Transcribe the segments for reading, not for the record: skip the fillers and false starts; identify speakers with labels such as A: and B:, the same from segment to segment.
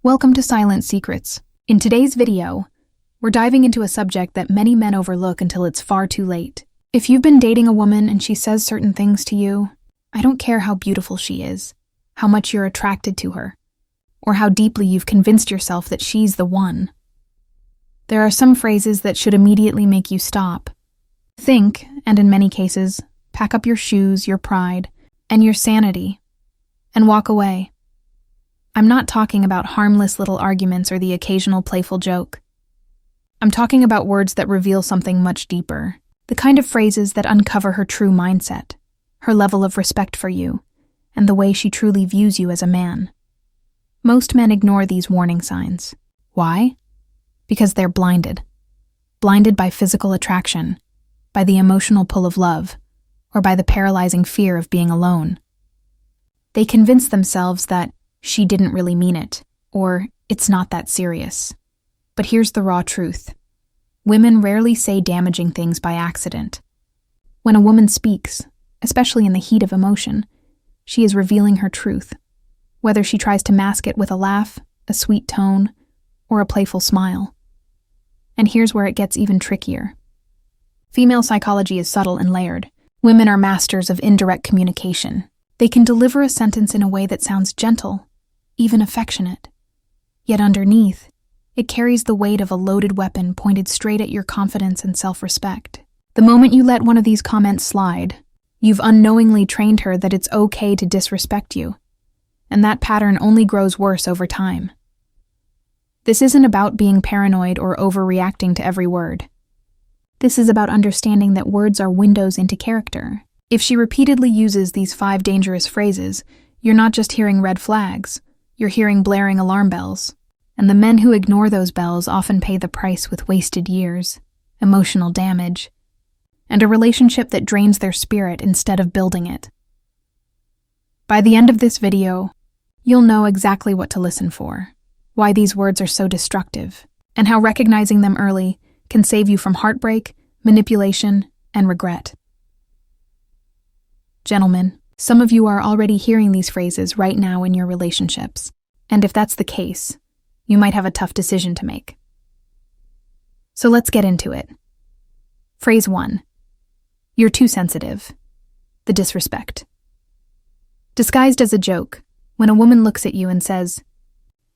A: Welcome to Silent Secrets. In today's video, we're diving into a subject that many men overlook until it's far too late. If you've been dating a woman and she says certain things to you, I don't care how beautiful she is, how much you're attracted to her, or how deeply you've convinced yourself that she's the one. There are some phrases that should immediately make you stop. Think, and in many cases, pack up your shoes, your pride, and your sanity, and walk away. I'm not talking about harmless little arguments or the occasional playful joke. I'm talking about words that reveal something much deeper, the kind of phrases that uncover her true mindset, her level of respect for you, and the way she truly views you as a man. Most men ignore these warning signs. Why? Because they're blinded. Blinded by physical attraction, by the emotional pull of love, or by the paralyzing fear of being alone. They convince themselves that she didn't really mean it, or it's not that serious. But here's the raw truth. Women rarely say damaging things by accident. When a woman speaks, especially in the heat of emotion, she is revealing her truth, whether she tries to mask it with a laugh, a sweet tone, or a playful smile. And here's where it gets even trickier. Female psychology is subtle and layered. Women are masters of indirect communication. They can deliver a sentence in a way that sounds gentle, even affectionate. Yet underneath, it carries the weight of a loaded weapon pointed straight at your confidence and self-respect. The moment you let one of these comments slide, you've unknowingly trained her that it's okay to disrespect you, and that pattern only grows worse over time. This isn't about being paranoid or overreacting to every word. This is about understanding that words are windows into character. If she repeatedly uses these 5 dangerous phrases, you're not just hearing red flags, you're hearing blaring alarm bells. And the men who ignore those bells often pay the price with wasted years, emotional damage, and a relationship that drains their spirit instead of building it. By the end of this video, you'll know exactly what to listen for, why these words are so destructive, and how recognizing them early can save you from heartbreak, manipulation, and regret. Gentlemen, some of you are already hearing these phrases right now in your relationships, and if that's the case, you might have a tough decision to make. So let's get into it. Phrase 1. You're too sensitive. The disrespect. Disguised as a joke, when a woman looks at you and says,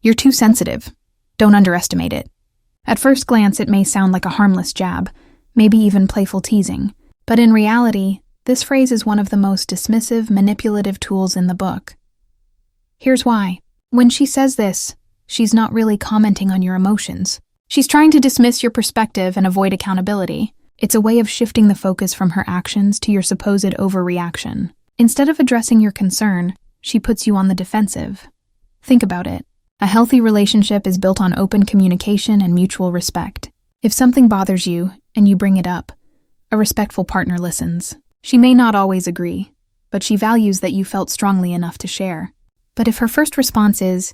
A: "You're too sensitive. Don't underestimate it." At first glance, it may sound like a harmless jab, maybe even playful teasing, but in reality, this phrase is one of the most dismissive, manipulative tools in the book. Here's why. When she says this, she's not really commenting on your emotions. She's trying to dismiss your perspective and avoid accountability. It's a way of shifting the focus from her actions to your supposed overreaction. Instead of addressing your concern, she puts you on the defensive. Think about it. A healthy relationship is built on open communication and mutual respect. If something bothers you and you bring it up, a respectful partner listens. She may not always agree, but she values that you felt strongly enough to share. But if her first response is,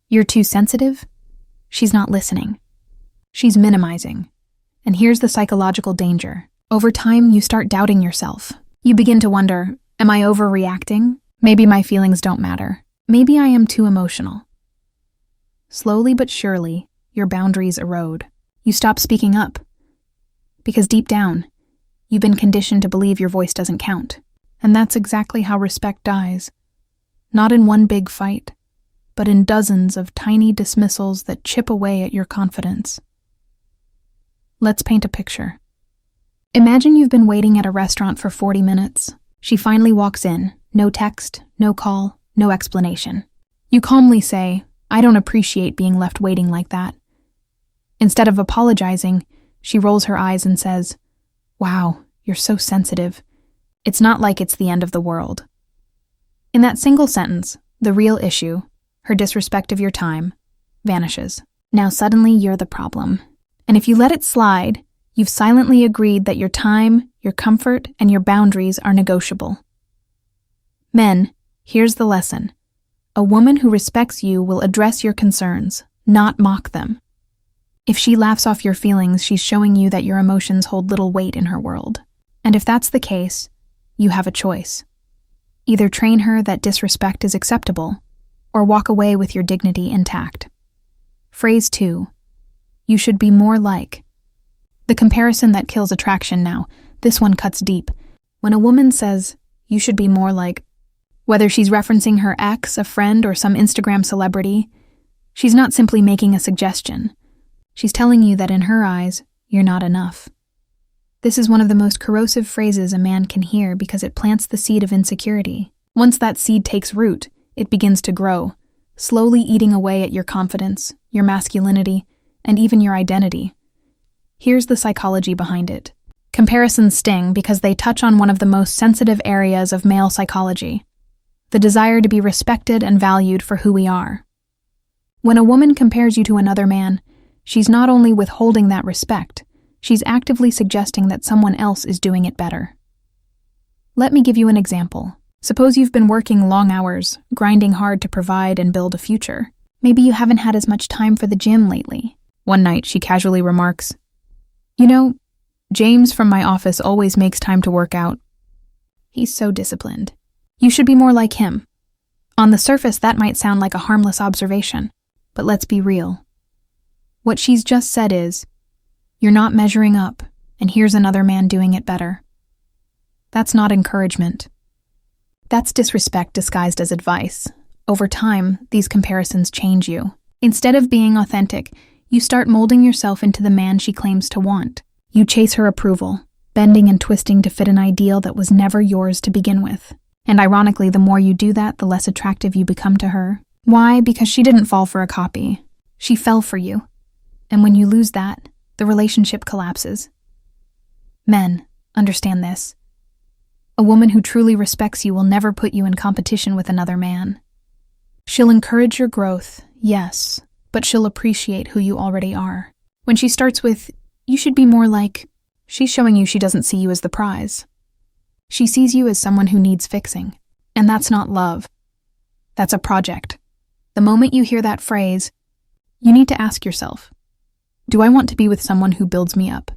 A: "You're too sensitive," she's not listening. She's minimizing. And here's the psychological danger. Over time, you start doubting yourself. You begin to wonder, am I overreacting? Maybe my feelings don't matter. Maybe I am too emotional. Slowly but surely, your boundaries erode. You stop speaking up. Because deep down, you've been conditioned to believe your voice doesn't count. And that's exactly how respect dies. Not in one big fight, but in dozens of tiny dismissals that chip away at your confidence. Let's paint a picture. Imagine you've been waiting at a restaurant for 40 minutes. She finally walks in. No text, no call, no explanation. You calmly say, "I don't appreciate being left waiting like that." Instead of apologizing, she rolls her eyes and says, "Wow, you're so sensitive. It's not like it's the end of the world." In that single sentence, the real issue, her disrespect of your time, vanishes. Now suddenly you're the problem. And if you let it slide, you've silently agreed that your time, your comfort, and your boundaries are negotiable. Men, here's the lesson. A woman who respects you will address your concerns, not mock them. If she laughs off your feelings, she's showing you that your emotions hold little weight in her world. And if that's the case, you have a choice. Either train her that disrespect is acceptable, or walk away with your dignity intact. Phrase 2. You should be more like. The comparison that kills attraction now. This one cuts deep. When a woman says, you should be more like, whether she's referencing her ex, a friend, or some Instagram celebrity, she's not simply making a suggestion. She's telling you that in her eyes, you're not enough. This is one of the most corrosive phrases a man can hear because it plants the seed of insecurity. Once that seed takes root, it begins to grow, slowly eating away at your confidence, your masculinity, and even your identity. Here's the psychology behind it. Comparisons sting because they touch on one of the most sensitive areas of male psychology, the desire to be respected and valued for who we are. When a woman compares you to another man, she's not only withholding that respect, she's actively suggesting that someone else is doing it better. Let me give you an example. Suppose you've been working long hours, grinding hard to provide and build a future. Maybe you haven't had as much time for the gym lately. One night, she casually remarks, "You know, James from my office always makes time to work out. He's so disciplined. You should be more like him." On the surface, that might sound like a harmless observation, but let's be real. What she's just said is, you're not measuring up, and here's another man doing it better. That's not encouragement. That's disrespect disguised as advice. Over time, these comparisons change you. Instead of being authentic, you start molding yourself into the man she claims to want. You chase her approval, bending and twisting to fit an ideal that was never yours to begin with. And ironically, the more you do that, the less attractive you become to her. Why? Because she didn't fall for a copy. She fell for you. And when you lose that, the relationship collapses. Men, understand this. A woman who truly respects you will never put you in competition with another man. She'll encourage your growth, yes, but she'll appreciate who you already are. When she starts with, you should be more like, she's showing you she doesn't see you as the prize. She sees you as someone who needs fixing. And that's not love. That's a project. The moment you hear that phrase, you need to ask yourself, do I want to be with someone who builds me up?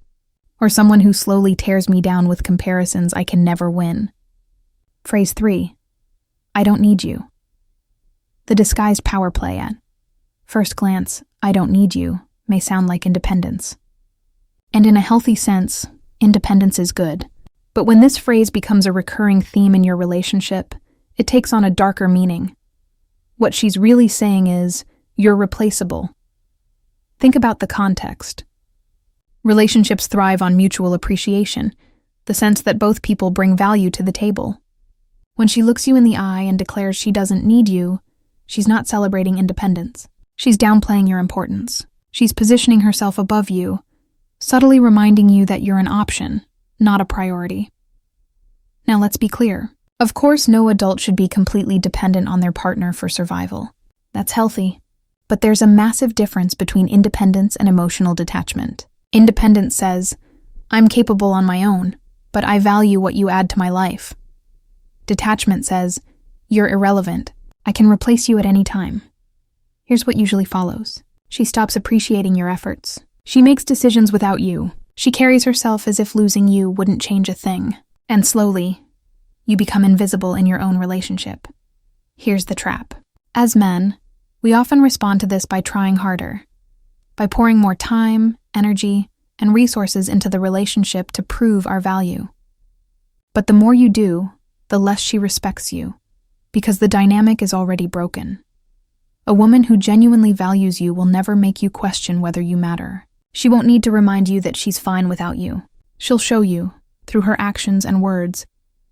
A: Or someone who slowly tears me down with comparisons I can never win? Phrase 3. I don't need you. The disguised power play at first glance, I don't need you, may sound like independence. And in a healthy sense, independence is good. But when this phrase becomes a recurring theme in your relationship, it takes on a darker meaning. What she's really saying is, you're replaceable. Think about the context. Relationships thrive on mutual appreciation, the sense that both people bring value to the table. When she looks you in the eye and declares she doesn't need you, she's not celebrating independence. She's downplaying your importance. She's positioning herself above you, subtly reminding you that you're an option, not a priority. Now let's be clear. Of course, no adult should be completely dependent on their partner for survival. That's healthy. But there's a massive difference between independence and emotional detachment. Independence says, I'm capable on my own, but I value what you add to my life. Detachment says, you're irrelevant. I can replace you at any time. Here's what usually follows. She stops appreciating your efforts. She makes decisions without you. She carries herself as if losing you wouldn't change a thing. And slowly, you become invisible in your own relationship. Here's the trap. As men, we often respond to this by trying harder, by pouring more time, energy, and resources into the relationship to prove our value. But the more you do, the less she respects you, because the dynamic is already broken. A woman who genuinely values you will never make you question whether you matter. She won't need to remind you that she's fine without you. She'll show you, through her actions and words,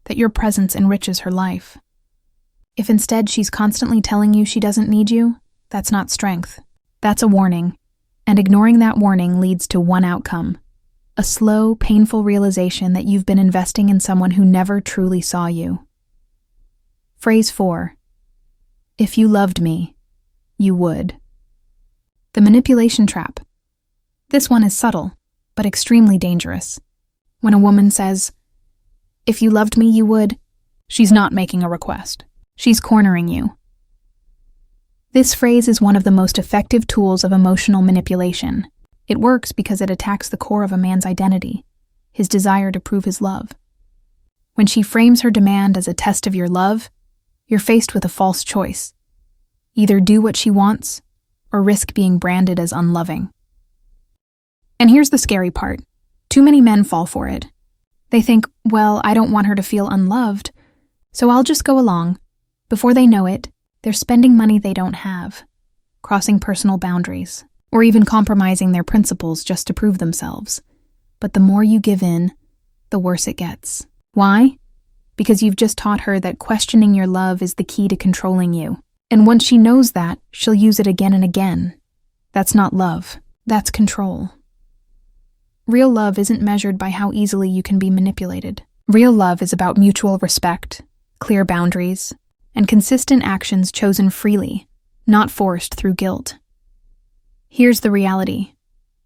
A: that your presence enriches her life. If instead she's constantly telling you she doesn't need you, that's not strength. That's a warning. And ignoring that warning leads to one outcome: a slow, painful realization that you've been investing in someone who never truly saw you. Phrase 4. If you loved me, you would. The manipulation trap. This one is subtle, but extremely dangerous. When a woman says, if you loved me, you would, she's not making a request. She's cornering you. This phrase is one of the most effective tools of emotional manipulation. It works because it attacks the core of a man's identity, his desire to prove his love. When she frames her demand as a test of your love, you're faced with a false choice. Either do what she wants, or risk being branded as unloving. And here's the scary part. Too many men fall for it. They think, well, I don't want her to feel unloved, so I'll just go along. Before they know it, they're spending money they don't have, crossing personal boundaries, or even compromising their principles just to prove themselves. But the more you give in, the worse it gets. Why? Because you've just taught her that questioning your love is the key to controlling you. And once she knows that, she'll use it again and again. That's not love. That's control. Real love isn't measured by how easily you can be manipulated. Real love is about mutual respect, clear boundaries, and consistent actions chosen freely, not forced through guilt. Here's the reality.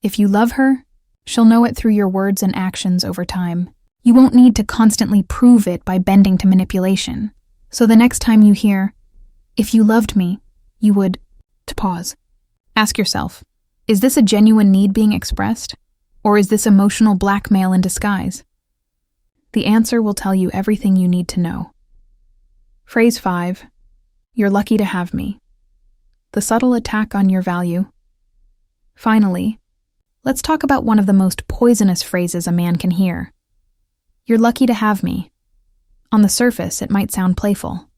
A: If you love her, she'll know it through your words and actions over time. You won't need to constantly prove it by bending to manipulation. So the next time you hear, "If you loved me, you would," to pause. Ask yourself, is this a genuine need being expressed? Or is this emotional blackmail in disguise? The answer will tell you everything you need to know. Phrase 5. You're lucky to have me. The subtle attack on your value. Finally, let's talk about one of the most poisonous phrases a man can hear. You're lucky to have me. On the surface, it might sound playful,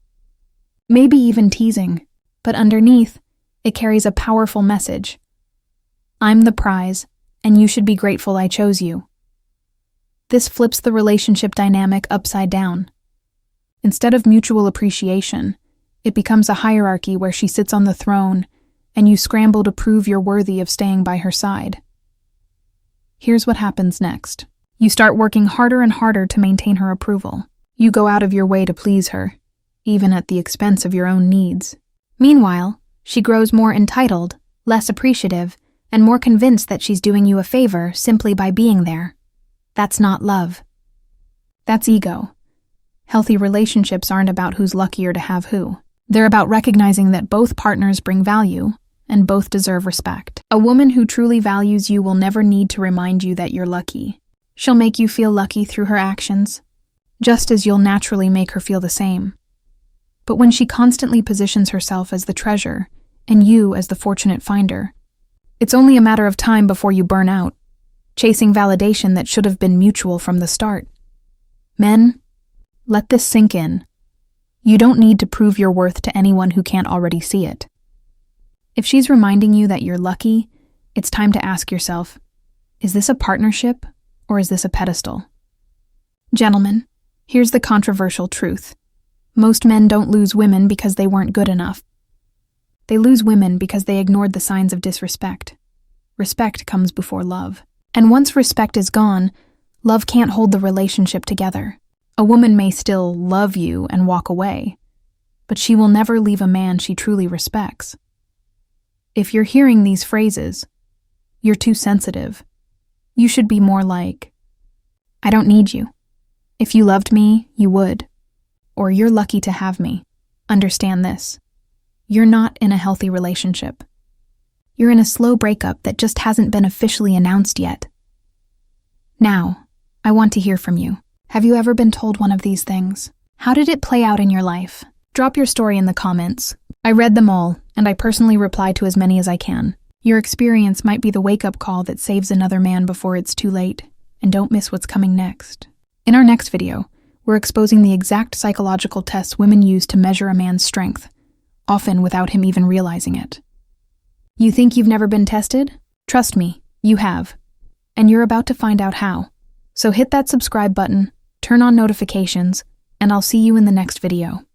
A: maybe even teasing, but underneath, it carries a powerful message. I'm the prize, and you should be grateful I chose you. This flips the relationship dynamic upside down. Instead of mutual appreciation, it becomes a hierarchy where she sits on the throne, and you scramble to prove you're worthy of staying by her side. Here's what happens next. You start working harder and harder to maintain her approval. You go out of your way to please her, even at the expense of your own needs. Meanwhile, she grows more entitled, less appreciative, and more convinced that she's doing you a favor simply by being there. That's not love. That's ego. Healthy relationships aren't about who's luckier to have who. They're about recognizing that both partners bring value and both deserve respect. A woman who truly values you will never need to remind you that you're lucky. She'll make you feel lucky through her actions, just as you'll naturally make her feel the same. But when she constantly positions herself as the treasure and you as the fortunate finder, it's only a matter of time before you burn out, chasing validation that should have been mutual from the start. Men, let this sink in. You don't need to prove your worth to anyone who can't already see it. If she's reminding you that you're lucky, it's time to ask yourself, is this a partnership or is this a pedestal? Gentlemen, here's the controversial truth. Most men don't lose women because they weren't good enough. They lose women because they ignored the signs of disrespect. Respect comes before love. And once respect is gone, love can't hold the relationship together. A woman may still love you and walk away, but she will never leave a man she truly respects. If you're hearing these phrases, you're too sensitive. You should be more like, I don't need you. If you loved me, you would. Or you're lucky to have me. Understand this. You're not in a healthy relationship. You're in a slow breakup that just hasn't been officially announced yet. Now, I want to hear from you. Have you ever been told one of these things? How did it play out in your life? Drop your story in the comments. I read them all, and I personally reply to as many as I can. Your experience might be the wake-up call that saves another man before it's too late, and don't miss what's coming next. In our next video, we're exposing the exact psychological tests women use to measure a man's strength, often without him even realizing it. You think you've never been tested? Trust me, you have. And you're about to find out how. So hit that subscribe button, turn on notifications, and I'll see you in the next video.